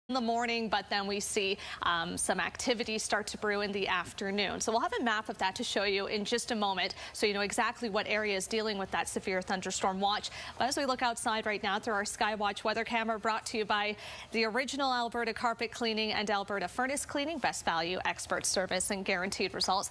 in the morning, but then we see some activity start to brew in the afternoon. So we'll have a map of that to show you in just a moment, so you know exactly what area is dealing with that severe thunderstorm watch. But as we look outside right now through our Skywatch weather camera, brought to you by the original Alberta Carpet Cleaning and Alberta Furnace Cleaning, best value, expert service, and guaranteed results.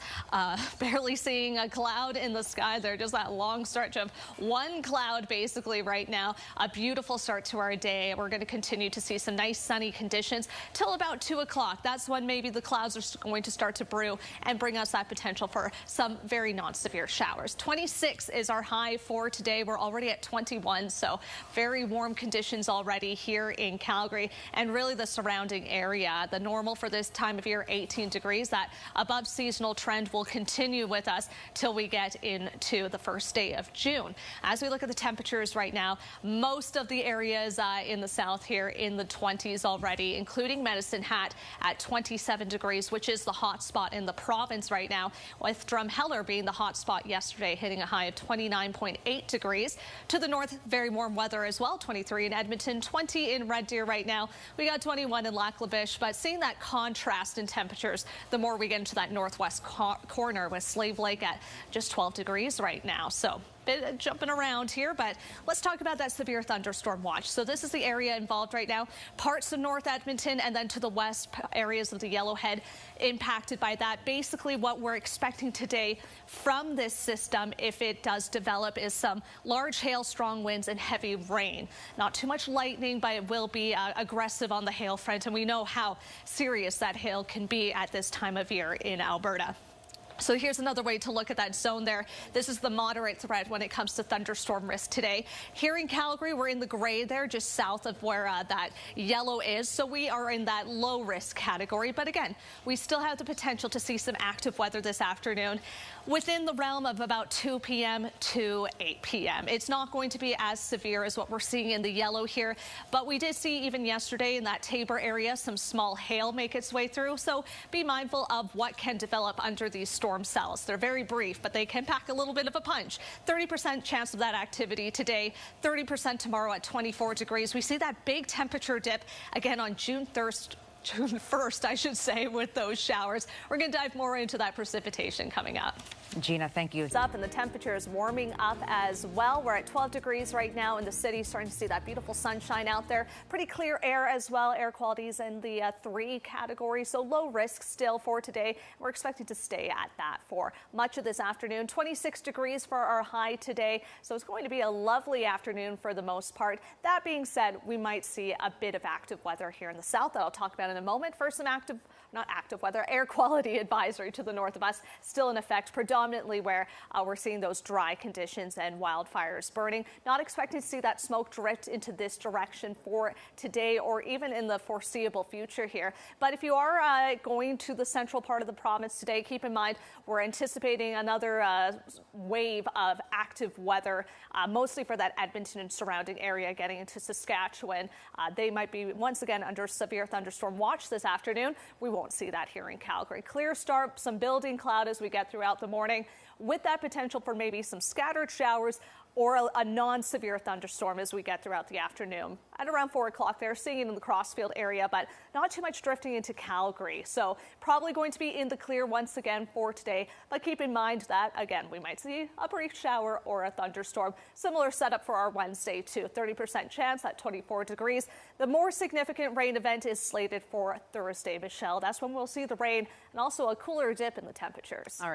Barely seeing a cloud in the sky there, just that long stretch of one cloud basically right now. A beautiful start to our day. We're going to continue to see some nice sunny conditions till about 2 o'clock. That's when maybe the clouds are going to start to brew and bring us that potential for some very non-severe showers. 26 is our high for today. We're already at 21, so very warm conditions already here in Calgary and really the surrounding area. The normal for this time of year, 18 degrees. That above seasonal trend will continue with us till we get into the first day of June. As we look at the temperatures right now, most of the areas in the south here in the 20s already, including Medicine Hat at 27 degrees, which is the hot spot in the province right now, with Drumheller being the hot spot yesterday, hitting a high of 29.8 degrees. To the north, very warm weather as well, 23 in Edmonton, 20 in Red Deer right now. We got 21 in Lac La Biche, but seeing that contrast in temperatures the more we get into that northwest corner, with Slave Lake at just 12 degrees right now. So bit jumping around here, but let's talk about that severe thunderstorm watch. So this is the area involved right now, parts of North Edmonton and then to the west, areas of the Yellowhead impacted by that. Basically what we're expecting today from this system, if it does develop, is some large hail, strong winds and heavy rain. Not too much lightning, but it will be aggressive on the hail front, and we know how serious that hail can be at this time of year in Alberta. So here's another way to look at that zone there. This is the moderate threat when it comes to thunderstorm risk today. Here in Calgary, we're in the gray there, just south of where that yellow is. So we are in that low risk category. But again, we still have the potential to see some active weather this afternoon within the realm of about 2 p.m. to 8 p.m. It's not going to be as severe as what we're seeing in the yellow here, but we did see even yesterday in that Tabor area some small hail make its way through. So be mindful of what can develop under these storm cells. They're very brief, but they can pack a little bit of a punch. 30% chance of that activity today, 30% tomorrow at 24 degrees. We see that big temperature dip again on June 1st, I should say, with those showers. We're going to dive more into that precipitation coming up. Gina, thank you. It's up and the temperature is warming up as well. We're at 12 degrees right now in the city, starting to see that beautiful sunshine out there. Pretty clear air as well. Air quality is in the 3 category, so low risk still for today. We're expected to stay at that for much of this afternoon. 26 degrees for our high today, so it's going to be a lovely afternoon for the most part. That being said, we might see a bit of active weather here in the south that I'll talk about in a moment. First, some not active weather, air quality advisory to the north of us, still in effect, predominantly where we're seeing those dry conditions and wildfires burning. Not expecting to see that smoke drift into this direction for today or even in the foreseeable future here. But if you are going to the central part of the province today, keep in mind we're anticipating another wave of active weather, mostly for that Edmonton and surrounding area getting into Saskatchewan. They might be once again under severe thunderstorm watch this afternoon. We won't see that here in Calgary. Clear start, some building cloud as we get throughout the morning, with that potential for maybe some scattered showers or a non-severe thunderstorm as we get throughout the afternoon. At around 4 o'clock, they're seeing it in the Crossfield area, but not too much drifting into Calgary. So probably going to be in the clear once again for today. But keep in mind that, again, we might see a brief shower or a thunderstorm. Similar setup for our Wednesday, too. 30% chance at 24 degrees. The more significant rain event is slated for Thursday, Michelle. That's when we'll see the rain and also a cooler dip in the temperatures. All right.